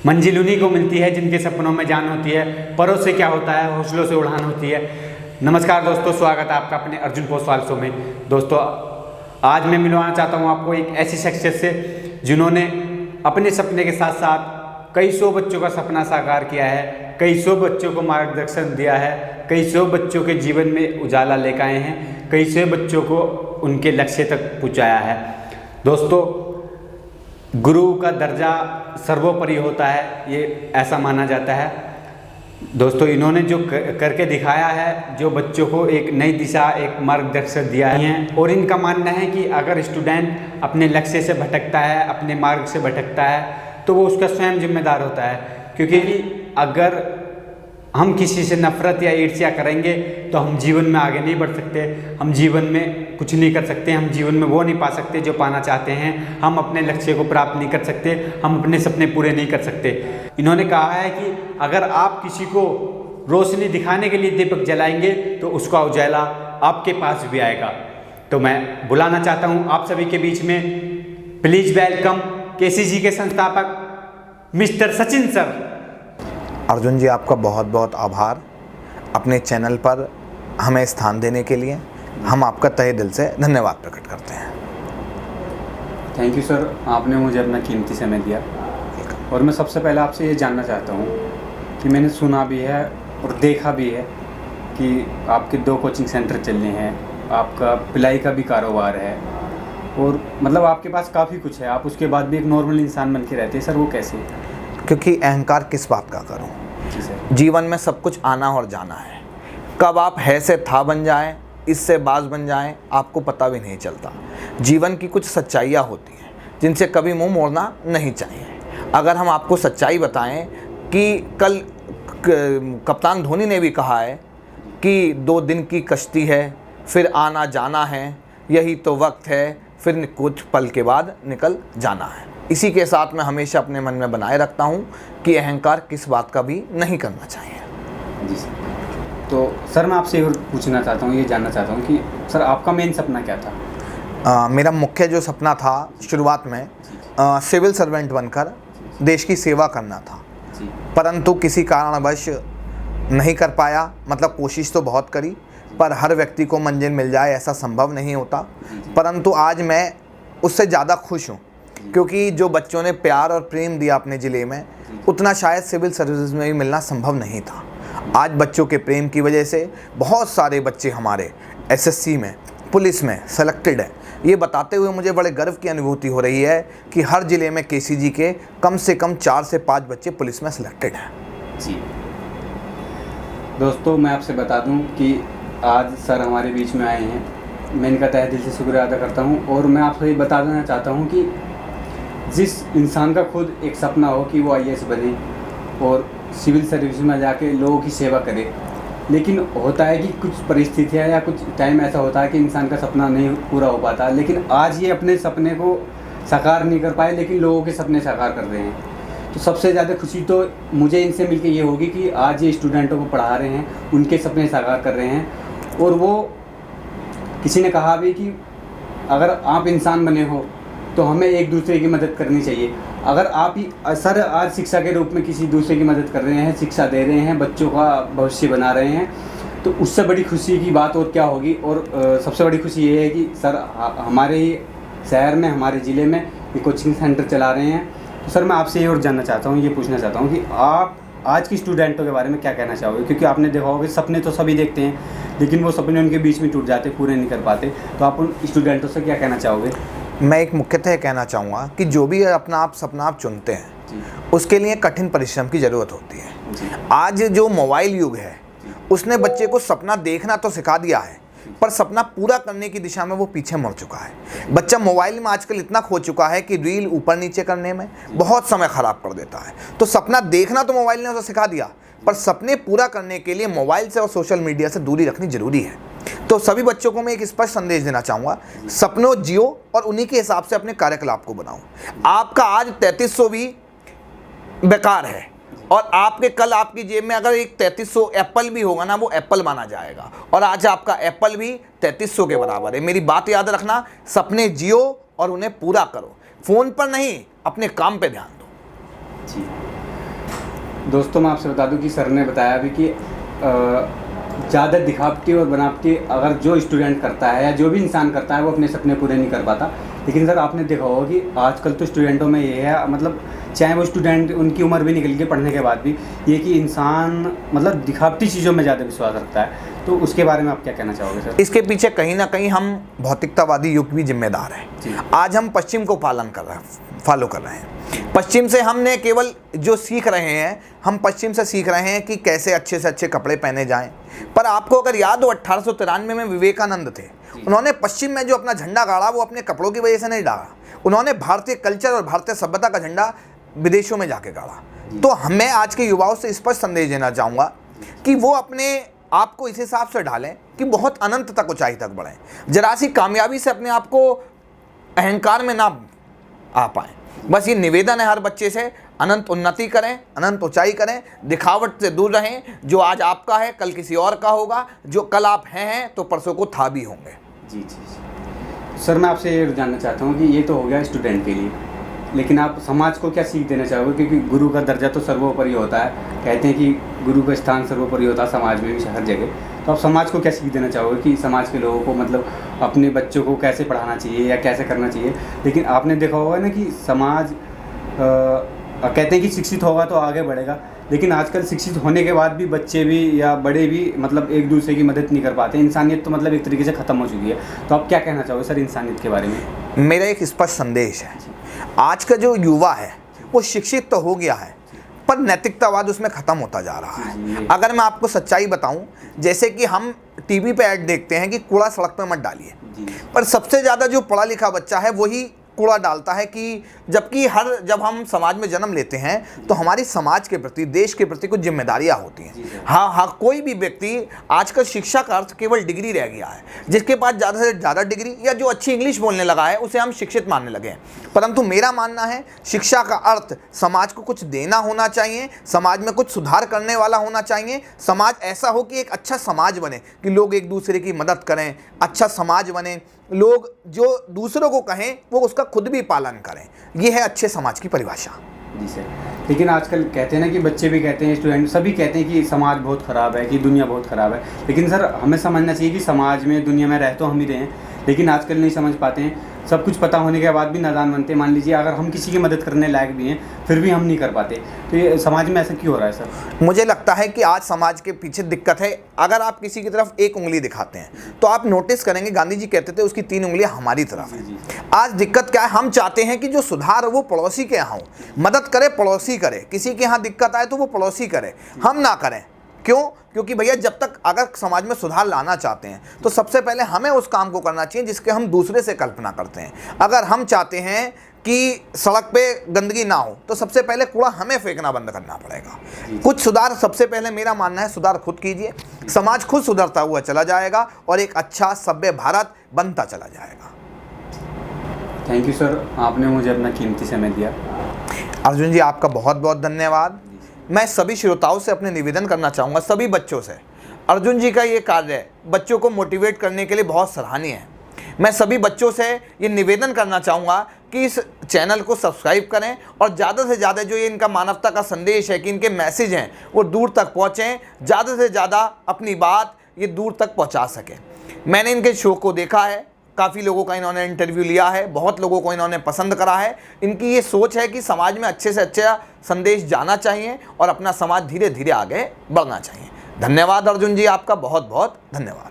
मंजिल उन्हीं को मिलती है जिनके सपनों में जान होती है, परों से क्या होता है, हौसलों से उड़ान होती है। नमस्कार दोस्तों, स्वागत है आपका अपने अर्जुन पोस्टवाल शो में। दोस्तों, आज मैं मिलवाना चाहता हूँ आपको एक ऐसी शख्सियत से जिन्होंने अपने सपने के साथ साथ कई सौ बच्चों का सपना साकार किया है, कई सौ बच्चों को मार्गदर्शन दिया है, कई सौ बच्चों के जीवन में उजाला लेकर आए हैं, कई सौ बच्चों को उनके लक्ष्य तक पहुँचाया है। दोस्तों, गुरु का दर्जा सर्वोपरि होता है, ये ऐसा माना जाता है। दोस्तों, इन्होंने जो करके दिखाया है, जो बच्चों को एक नई दिशा, एक मार्गदर्शन दिया है, और इनका मानना है कि अगर स्टूडेंट अपने लक्ष्य से भटकता है, अपने मार्ग से भटकता है, तो वो उसका स्वयं जिम्मेदार होता है। क्योंकि अगर हम किसी से नफरत या ईर्ष्या करेंगे तो हम जीवन में आगे नहीं बढ़ सकते, हम जीवन में कुछ नहीं कर सकते, हम जीवन में वो नहीं पा सकते जो पाना चाहते हैं, हम अपने लक्ष्य को प्राप्त नहीं कर सकते, हम अपने सपने पूरे नहीं कर सकते। इन्होंने कहा है कि अगर आप किसी को रोशनी दिखाने के लिए दीपक जलाएंगे तो उसका उजाला आपके पास भी आएगा। तो मैं बुलाना चाहता हूँ आप सभी के बीच में, प्लीज वेलकम केसीजी के संस्थापक मिस्टर सचिन सर। अर्जुन जी, आपका बहुत बहुत आभार अपने चैनल पर हमें स्थान देने के लिए। हम आपका तहे दिल से धन्यवाद प्रकट करते हैं। थैंक यू सर, आपने मुझे अपना कीमती समय दिया। और मैं सबसे पहले आपसे ये जानना चाहता हूँ कि मैंने सुना भी है और देखा भी है कि आपके 2 कोचिंग सेंटर चल रहे हैं, आपका पिलाई का भी कारोबार है, और मतलब आपके पास काफ़ी कुछ है, आप उसके बाद भी एक नॉर्मल इंसान बन के रहते हैं। सर, वो कैसे? क्योंकि अहंकार किस बात का करूं? जीवन में सब कुछ आना और जाना है। कब आप है से था बन जाएं, इससे बाज बन जाएं, आपको पता भी नहीं चलता। जीवन की कुछ सच्चाइयाँ होती हैं जिनसे कभी मुंह मोड़ना नहीं चाहिए। अगर हम आपको सच्चाई बताएं कि कल कप्तान धोनी ने भी कहा है कि 2 दिन की कश्ती है, फिर आना जाना है, यही तो वक्त है, फिर कुछ पल के बाद निकल जाना है। इसी के साथ मैं हमेशा अपने मन में बनाए रखता हूँ कि अहंकार किस बात का भी नहीं करना चाहिए। जी सर। तो सर, मैं आपसे और पूछना चाहता हूँ, ये जानना चाहता हूँ कि सर आपका मेन सपना क्या था? मेरा मुख्य जो सपना था शुरुआत में सिविल सर्वेंट बनकर देश की सेवा करना था, परंतु किसी कारणवश नहीं कर पाया। मतलब कोशिश तो बहुत करी, पर हर व्यक्ति को मंजिल मिल जाए ऐसा संभव नहीं होता। परंतु आज मैं उससे ज़्यादा खुश हूँ, क्योंकि जो बच्चों ने प्यार और प्रेम दिया अपने ज़िले में, उतना शायद सिविल सर्विस में भी मिलना संभव नहीं था। आज बच्चों के प्रेम की वजह से बहुत सारे बच्चे हमारे एसएससी में, पुलिस में सेलेक्टेड हैं। ये बताते हुए मुझे बड़े गर्व की अनुभूति हो रही है कि हर ज़िले में केसीजी के कम से कम 4 से 5 बच्चे पुलिस में सेलेक्टेड हैं। जी दोस्तों, मैं आपसे बता दूं कि आज सर हमारे बीच में आए हैं। मैं इनका तहे दिल से शुक्रिया अदा करता हूं। और मैं आपसे ये बता देना चाहता हूं कि जिस इंसान का खुद एक सपना हो कि वो आईएएस बने और सिविल सर्विस में जाके लोगों की सेवा करे, लेकिन होता है कि कुछ परिस्थितियां या कुछ टाइम ऐसा होता है कि इंसान का सपना नहीं पूरा हो पाता। लेकिन आज ये अपने सपने को साकार नहीं कर पाए, लेकिन लोगों के सपने साकार कर रहे हैं। तो सबसे ज़्यादा खुशी तो मुझे इनसे मिलके ये होगी कि आज ये स्टूडेंटों को पढ़ा रहे हैं, उनके सपने साकार कर रहे हैं। और वो किसी ने कहा भी कि अगर आप इंसान बने हो तो हमें एक दूसरे की मदद करनी चाहिए। अगर आप ही सर आज शिक्षा के रूप में किसी दूसरे की मदद कर रहे हैं, शिक्षा दे रहे हैं, बच्चों का भविष्य बना रहे हैं, तो उससे बड़ी खुशी की बात और क्या होगी। और सबसे बड़ी खुशी ये है कि सर हमारे ही शहर में, हमारे ज़िले में ये कोचिंग सेंटर चला रहे हैं। तो सर, मैं आपसे ये और जानना चाहता हूँ, ये पूछना चाहता हूँ कि आप आज की स्टूडेंटों के बारे में क्या कहना चाहोगे? क्योंकि आपने देखा होगा सपने तो सभी देखते हैं, लेकिन वो सपने उनके बीच में टूट जाते, पूरे नहीं कर पाते। तो आप उन स्टूडेंटों से क्या कहना चाहोगे? मैं एक मुख्यतः कहना चाहूँगा कि जो भी अपना सपना आप चुनते हैं, उसके लिए कठिन परिश्रम की ज़रूरत होती है। आज जो मोबाइल युग है, उसने बच्चे को सपना देखना तो सिखा दिया है, पर सपना पूरा करने की दिशा में वो पीछे मुड़ चुका है। बच्चा मोबाइल में आजकल इतना खो चुका है कि रील ऊपर नीचे करने में बहुत समय ख़राब कर देता है। तो सपना देखना तो मोबाइल ने उसे सिखा दिया, पर सपने पूरा करने के लिए मोबाइल से और सोशल मीडिया से दूरी रखनी ज़रूरी है। तो सभी बच्चों को मैं एक स्पष्ट संदेश देना चाहूँगा, सपनों जियो और उन्हीं के हिसाब से अपने कार्यकलाप को बनाओ। आपका आज 3300 भी बेकार है, और आपके कल आपकी जेब में अगर एक 3300 एप्पल भी होगा ना, वो एप्पल माना जाएगा। और आज आपका एप्पल भी 3300 के बराबर है। मेरी बात याद रखना, सपने जियो और उन्हें पूरा करो। फ़ोन पर नहीं, अपने काम पे ध्यान दो। जी दोस्तों मैं आपसे बता दूं कि सर ने बताया अभी कि ज़्यादा दिखावटी और बनावटी अगर जो स्टूडेंट करता है या जो भी इंसान करता है वो अपने सपने पूरे नहीं कर पाता। लेकिन सर आपने देखा होगा कि आजकल तो स्टूडेंटों में ये है, मतलब चाहे वो स्टूडेंट उनकी उम्र भी निकल गई पढ़ने के बाद भी, ये कि इंसान मतलब दिखावटी चीज़ों में ज़्यादा विश्वास रखता है। तो उसके बारे में आप क्या कहना चाहोगे सर? इसके पीछे कहीं ना कहीं हम भौतिकतावादी युग भी जिम्मेदार हैं। आज हम पश्चिम को फॉलो कर रहे हैं। पश्चिम से हमने केवल जो सीख रहे हैं, हम पश्चिम से सीख रहे हैं कि कैसे अच्छे से अच्छे कपड़े पहने जाएं। पर आपको अगर याद हो 1893 में विवेकानंद थे, उन्होंने पश्चिम में जो अपना झंडा गाड़ा वो अपने कपड़ों की वजह से नहीं डाला, उन्होंने भारतीय कल्चर और भारतीय सभ्यता का झंडा विदेशों में जाके गाड़ा। तो मैं आज के युवाओं से स्पष्ट संदेश देना चाहूँगा कि वो अपने आपको इस हिसाब से ढालें कि बहुत अनंत तक ऊंचाई तक बढ़ें। जरा सी कामयाबी से अपने आप को अहंकार में ना आ पाएं। बस ये निवेदन है हर बच्चे से, अनंत उन्नति करें, अनंत ऊंचाई करें, दिखावट से दूर रहें। जो आज आपका है कल किसी और का होगा, जो कल आप हैं तो परसों को था भी होंगे। जी जी सर, मैं आपसे ये जानना चाहता हूँ कि ये तो हो गया स्टूडेंट के लिए, लेकिन आप समाज को क्या सीख देना चाहोगे? क्योंकि गुरु का दर्जा तो सर्वोपरि होता है, कहते हैं कि गुरु का स्थान सर्वोपरि होता है समाज में भी, हर जगह। तो आप समाज को क्या सीख देना चाहोगे कि समाज के लोगों को मतलब अपने बच्चों को कैसे पढ़ाना चाहिए या कैसे करना चाहिए? लेकिन आपने देखा होगा ना कि समाज कहते हैं कि शिक्षित होगा तो आगे बढ़ेगा, लेकिन आजकल शिक्षित होने के बाद भी बच्चे भी या बड़े भी मतलब एक दूसरे की मदद नहीं कर पाते। इंसानियत तो मतलब एक तरीके से ख़त्म हो चुकी है। तो आप क्या कहना चाहोगे सर इंसानियत के बारे में? मेरा एक स्पष्ट संदेश है, आज का जो युवा है वो शिक्षित तो हो गया है पर नैतिकतावाद उसमें ख़त्म होता जा रहा है। अगर मैं आपको सच्चाई बताऊं, जैसे कि हम टीवी पे ऐड देखते हैं कि कूड़ा सड़क पे मत डालिए, पर सबसे ज़्यादा जो पढ़ा लिखा बच्चा है वही कूड़ा डालता है। कि जबकि जब हम समाज में जन्म लेते हैं तो हमारी समाज के प्रति, देश के प्रति कुछ जिम्मेदारियां होती हैं। हाँ, कोई भी व्यक्ति आजकल शिक्षा का अर्थ केवल डिग्री रह गया है। जिसके पास ज़्यादा से ज़्यादा डिग्री या जो अच्छी इंग्लिश बोलने लगा है उसे हम शिक्षित मानने लगे हैं। परंतु मेरा मानना है शिक्षा का अर्थ समाज को कुछ देना होना चाहिए, समाज में कुछ सुधार करने वाला होना चाहिए। समाज ऐसा हो कि एक अच्छा समाज बने, कि लोग एक दूसरे की मदद करें, अच्छा समाज बने, लोग जो दूसरों को कहें वो उसका खुद भी पालन करें। ये है अच्छे समाज की परिभाषा। जी सर, लेकिन आजकल कहते हैं ना कि बच्चे भी कहते हैं, स्टूडेंट सभी कहते हैं कि समाज बहुत ख़राब है, कि दुनिया बहुत ख़राब है। लेकिन सर हमें समझना चाहिए कि समाज में, दुनिया में रह तो हम ही रहे हैं, लेकिन आजकल नहीं समझ पाते हैं। सब कुछ पता होने के बाद भी नादान बनते हैं। मान लीजिए अगर हम किसी की मदद करने लायक भी हैं फिर भी हम नहीं कर पाते। तो ये समाज में ऐसा क्यों हो रहा है सर? मुझे लगता है कि आज समाज के पीछे दिक्कत है। अगर आप किसी की तरफ एक उंगली दिखाते हैं तो आप नोटिस करेंगे, गांधी जी कहते थे उसकी 3 उंगलियां हमारी तरफ है। आज दिक्कत क्या है, हम चाहते हैं कि जो सुधार है वो पड़ोसी के यहाँ हो, मदद करे पड़ोसी करे, किसी के यहाँ दिक्कत आए तो वो पड़ोसी करे, हम ना करें। क्यों? क्योंकि भैया जब तक अगर समाज में सुधार लाना चाहते हैं तो सबसे पहले हमें उस काम को करना चाहिए जिसके हम दूसरे से कल्पना करते हैं। अगर हम चाहते हैं कि सड़क पे गंदगी ना हो तो सबसे पहले कूड़ा हमें फेंकना बंद करना पड़ेगा। कुछ सुधार सबसे पहले मेरा मानना है सुधार खुद कीजिए, समाज खुद सुधरता हुआ चला जाएगा और एक अच्छा सभ्य भारत बनता चला जाएगा। थैंक यू सर, आपने मुझे अपना कीमती समय दिया। अर्जुन जी आपका बहुत बहुत धन्यवाद। मैं सभी श्रोताओं से अपने निवेदन करना चाहूँगा, सभी बच्चों से, अर्जुन जी का ये कार्य बच्चों को मोटिवेट करने के लिए बहुत सराहनीय है। मैं सभी बच्चों से ये निवेदन करना चाहूँगा कि इस चैनल को सब्सक्राइब करें और ज़्यादा से ज़्यादा जो ये इनका मानवता का संदेश है कि इनके मैसेज हैं वो दूर तक पहुँचें, ज़्यादा से ज़्यादा अपनी बात ये दूर तक पहुँचा सकें। मैंने इनके शो को देखा है, काफ़ी लोगों का इन्होंने इंटरव्यू लिया है, बहुत लोगों को इन्होंने पसंद करा है। इनकी ये सोच है कि समाज में अच्छे से अच्छा संदेश जाना चाहिए और अपना समाज धीरे धीरे आगे बढ़ना चाहिए। धन्यवाद अर्जुन जी, आपका बहुत बहुत धन्यवाद।